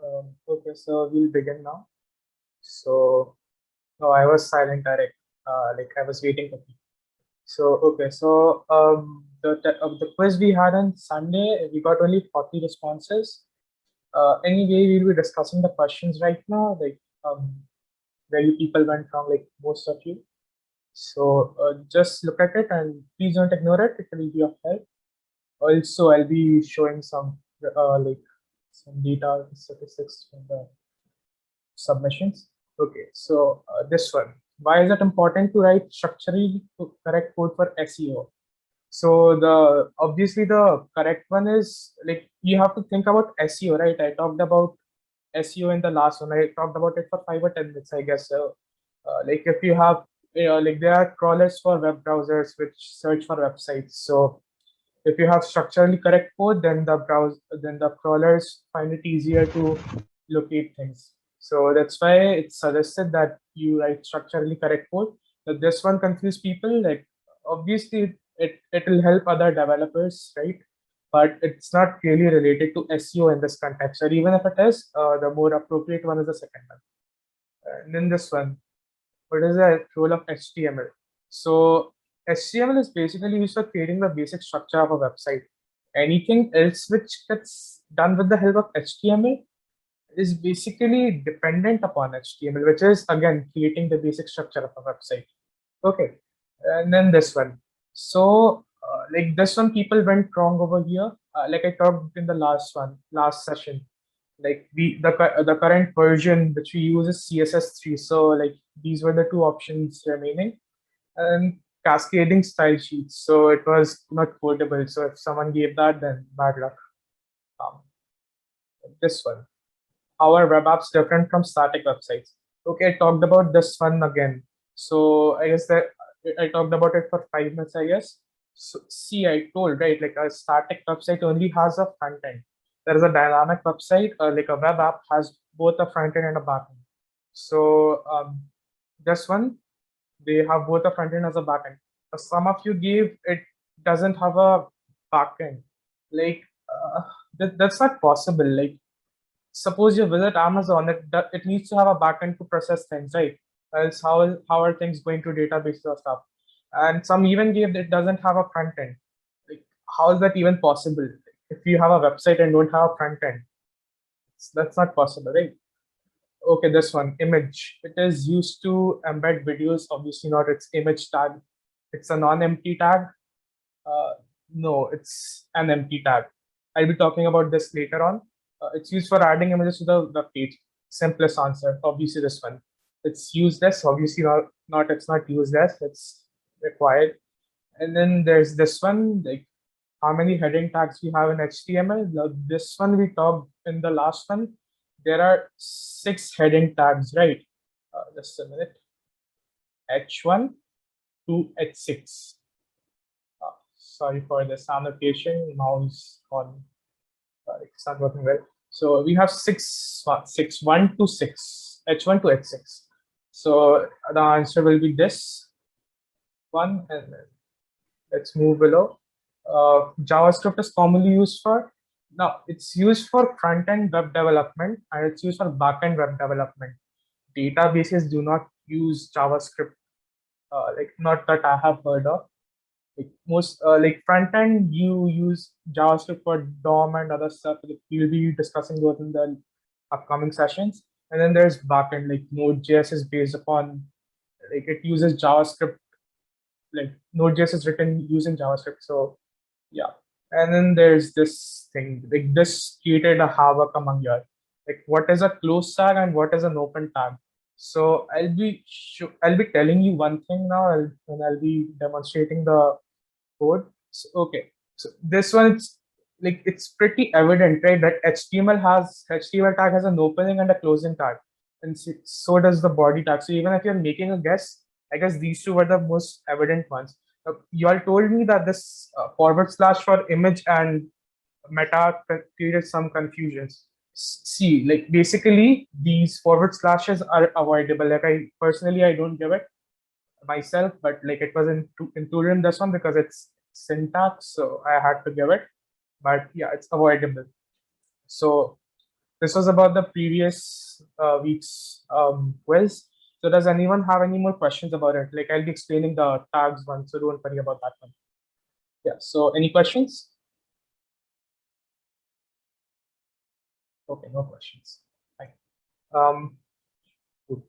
Okay, so we'll begin now. So, no, I was silent, Tarek. Like I was waiting for you. So, okay, so the quiz we had on Sunday, we got only 40 responses. Anyway, we'll be discussing the questions right now, like where you people went from, like most of you. So, just look at it and please don't ignore it. It will be of help. Also, I'll be showing like some data statistics from the submissions. Okay, so this one. Why is it important to write structurally correct code for SEO? So the obviously the correct one is like you have to think about SEO, right? I talked about SEO in the last one. I talked about it for 5 or 10 minutes, I guess. So, like if you have, like there are crawlers for web browsers which search for websites. So if you have structurally correct code, then the crawlers find it easier to locate things. So that's why it's suggested that you write structurally correct code. But this one confuse people. Like obviously it will help other developers, right? But it's not really related to SEO in this context. Or even if it is, the more appropriate one is the second one. And then this one, what is the role of HTML? So HTML is basically used for creating the basic structure of a website. Anything else which gets done with the help of HTML is basically dependent upon HTML, which is again creating the basic structure of a website. Okay, and then this one. So like this one, people went wrong over here. Like I talked in the last session. Like the current version which we use is CSS3. So like these were the two options remaining, and cascading style sheets. So it was not quotable. So if someone gave that, then bad luck. Um, this one. How are web apps different from static websites? Okay, I talked about this one again. So I guess that I talked about it for 5 minutes, I guess. So see, I told, right, like a static website only has a front end. There is a dynamic website, like a web app has both a front end and a back end. So this one, they have both a front end as a back end. Some of you gave it doesn't have a back end. Like that's not possible. Like suppose you visit Amazon, it needs to have a backend to process things, right? Else how are things going to databases or stuff? And some even gave that it doesn't have a front end. Like how is that even possible? If you have a website and don't have a front end, that's not possible, right? Okay, this one, image. It is used to embed videos. Obviously not its image tag. It's a non-empty tag. Uh, no, it's an empty tag. I'll be talking about this later on. It's used for adding images to the page. Simplest answer, obviously this one. It's useless, obviously not it's not useless, it's required. And then there's this one, like how many heading tags we have in HTML. This one we talked in the last one. There are 6 heading tags, right? Just a minute. H1 to H6. Sorry for this annotation. Mouse on. It's not working well. So we have 1 to 6, H1 to H6. So the answer will be this one, and then let's move below. JavaScript is commonly used for, now it's used for front-end web development and it's used for back-end web development. Databases do not use JavaScript, like not that I have heard of. Like most like front end, you use JavaScript for DOM and other stuff. Like we'll be discussing those in the upcoming sessions. And then there's backend, like Node.js is based upon, like it uses JavaScript. Like Node.js is written using JavaScript. So yeah. And then there's this thing, like this created a havoc among you. Like what is a closed tag and what is an open tag? So I'll be telling you one thing now, and I'll be demonstrating the code. So, okay, so this one, it's pretty evident, right? That HTML tag has an opening and a closing tag, and so does the body tag. So even if you're making a guess, I guess these two were the most evident ones. You all told me that this forward slash for image and meta created some confusions. See, like basically these forward slashes are avoidable. Like I don't give it myself, but like it was included in this one because it's syntax, so I had to give it. But yeah, it's avoidable. So this was about the previous week's quiz. So does anyone have any more questions about it? Like, I'll be explaining the tags one, so don't worry about that one. Yeah. So any questions? Okay, no questions. Fine. Cool.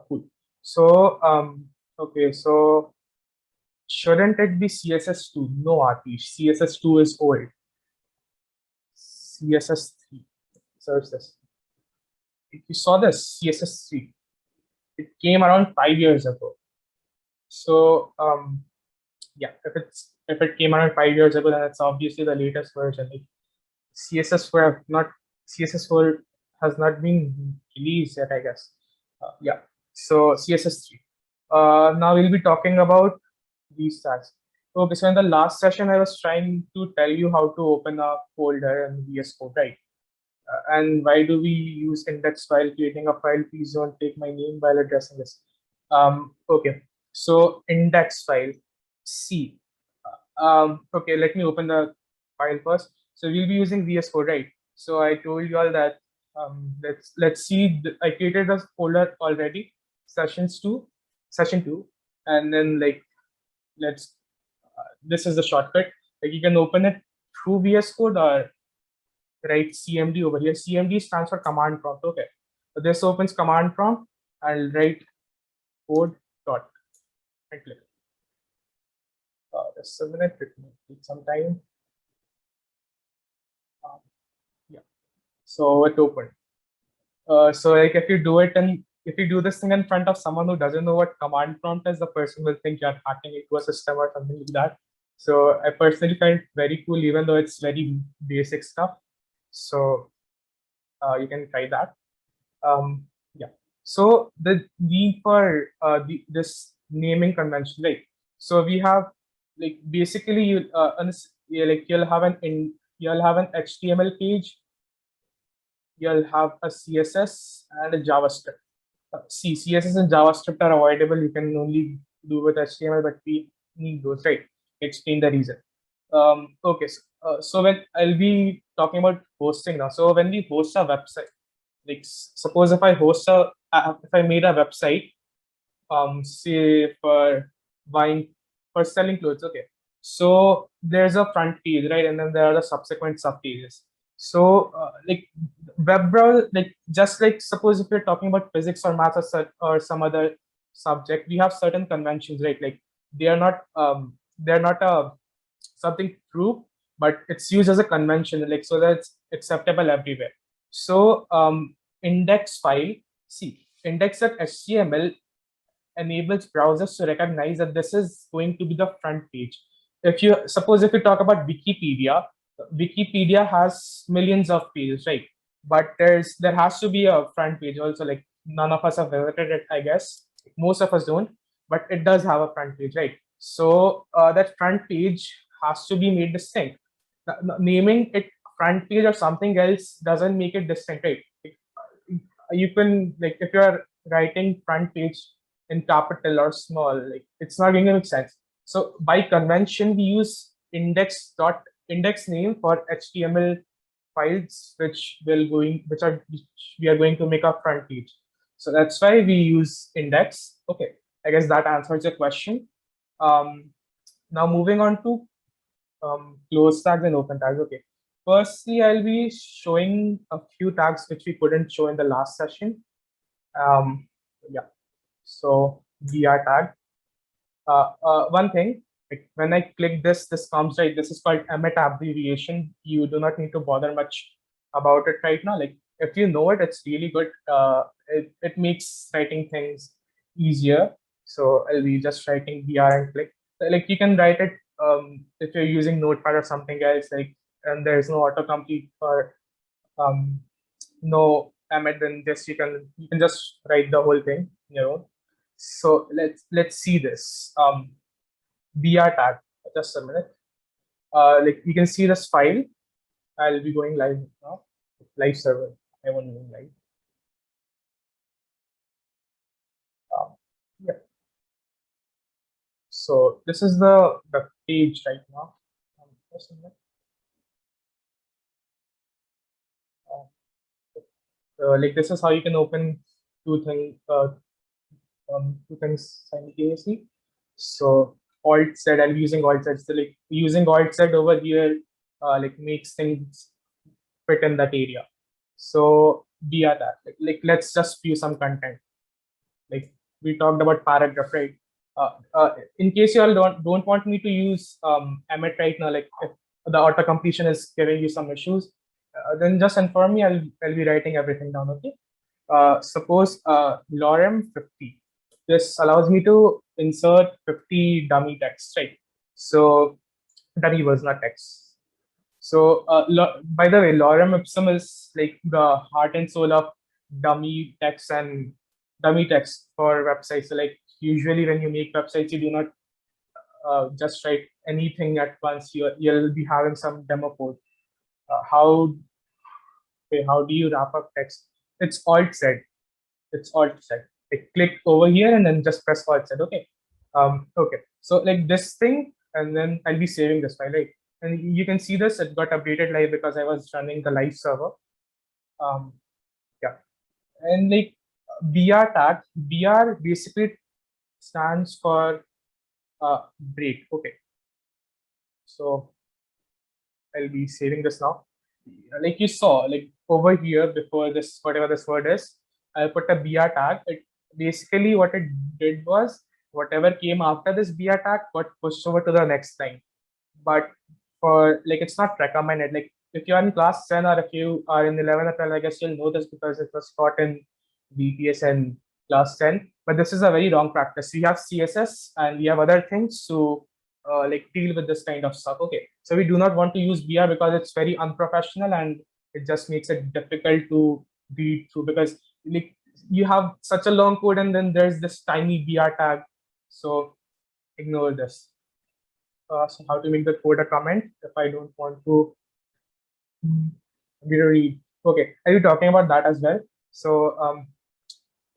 Cool. So okay, so shouldn't it be CSS2? No, Atish. CSS2 is old. CSS3. Search this. If you saw this, CSS3, it came around 5 years ago. So yeah, if it came around 5 years ago, then it's obviously the latest version. Like, CSS4 have not CSS4 has not been released yet, I guess. Yeah. So CSS3. Now we'll be talking about these tags. Okay, so in the last session, I was trying to tell you how to open a folder in VS Code, right? And why do we use index file creating a file? Please don't take my name while addressing this. Okay, so index file C. Okay, let me open the file first. So we'll be using VS Code, right? So I told you all that let's see. I created a folder already, session two, and then like let's. This is the shortcut. Like you can open it through VS Code or write CMD over here. CMD stands for command prompt. Okay, so this opens command prompt. I'll write code dot and click. Just a minute. It may take some time. Yeah. So it opened. So like if you do it and if you do this thing in front of someone who doesn't know what command prompt is, the person will think you're hacking into a system or something like that. So I personally find it very cool, even though it's very basic stuff. So you can try that. Yeah. So the need for this naming convention, right? So we have like basically you'll have you'll have an HTML page, you'll have a CSS and a JavaScript. CSS and JavaScript are avoidable. You can only do with HTML, but we need those, right? Explain the reason. Okay, so when I'll be talking about hosting now. So when we host a website, like suppose if I host if I made a website, say for selling clothes, okay. So there's a front page, right, and then there are the subsequent sub pages. So like web browser, like just like suppose if you're talking about physics or math or some other subject, we have certain conventions, right? Like they're not a something true, but it's used as a convention, like so that it's acceptable everywhere. So index file, see, index.html enables browsers to recognize that this is going to be the front page. If you talk about Wikipedia has millions of pages, right? But there has to be a front page also. Like none of us have visited it, I guess. Most of us don't, but it does have a front page, right? So that front page has to be made distinct. Naming it front page or something else doesn't make it distinct, right? You can like if you're writing front page in capital or small, like it's not going to make sense. So by convention, we use index name for HTML files which we are going to make our front page. So that's why we use index. Okay, I guess that answers your question. Now moving on to close tags and open tags. Okay. Firstly, I'll be showing a few tags which we couldn't show in the last session. Yeah. So VR tag. One thing, like when I click this comes right. This is called Emmet abbreviation. You do not need to bother much about it right now. Like if you know it, it's really good. It makes writing things easier. So I'll be just writing VR and click. Like you can write it if you're using Notepad or something else. Like and there's no autocomplete or um, no Emmet, then just you can just write the whole thing. So let's see this BR tag. Just a minute. Like you can see this file. I'll be going live now. Live server. I won't be going live. Yeah. So this is the page right now. Just a minute. like this is how you can open two things, two things simultaneously. So Alt Z, I'll be using Alt Z. So like using Alt Z over here, like makes things fit in that area. So via that, like let's just view some content. Like we talked about paragraph, right? In case you all don't want me to use Emmet right now, like if the auto completion is giving you some issues, then just inform me. I'll be writing everything down. Okay. Suppose lorem 50. This allows me to insert 50 dummy text, right? So dummy was not text. So by the way, lorem ipsum is like the heart and soul of dummy text and dummy text for websites. So like usually when you make websites, you do not just write anything at once. You'll be having some demo code. How okay, how do you wrap up text? It's Alt Z. It's Alt Z. Like click over here and then just press Alt Z. Okay. Okay. So like this thing, and then I'll be saving this file, right? And you can see this. It got updated live because I was running the live server. Yeah. And like BR tag, BR basically stands for break. Okay. So I'll be saving this now. Like you saw, like over here before this, whatever this word is, I put a BR tag. It basically what it did was whatever came after this BR tag got pushed over to the next line. But for like it's not recommended. Like if you're in class 10 or if you are in 11 or 12, I guess you'll know this because it was taught in DPS and class 10. But this is a very wrong practice. We have CSS and we have other things to like deal with this kind of stuff. Okay, so we do not want to use BR because it's very unprofessional and it just makes it difficult to read through because like you have such a long code and then there's this tiny BR tag. So ignore this. So how to make the code a comment if I don't want to read. Okay, are you talking about that as well? So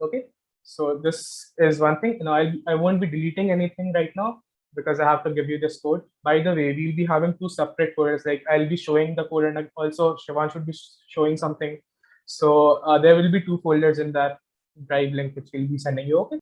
okay, so this is one thing. I won't be deleting anything right now because I have to give you this code. By the way, we'll be having two separate folders. Like I'll be showing the code and also Shivan should be showing something. So there will be two folders in that drive link which we'll be sending you. Okay.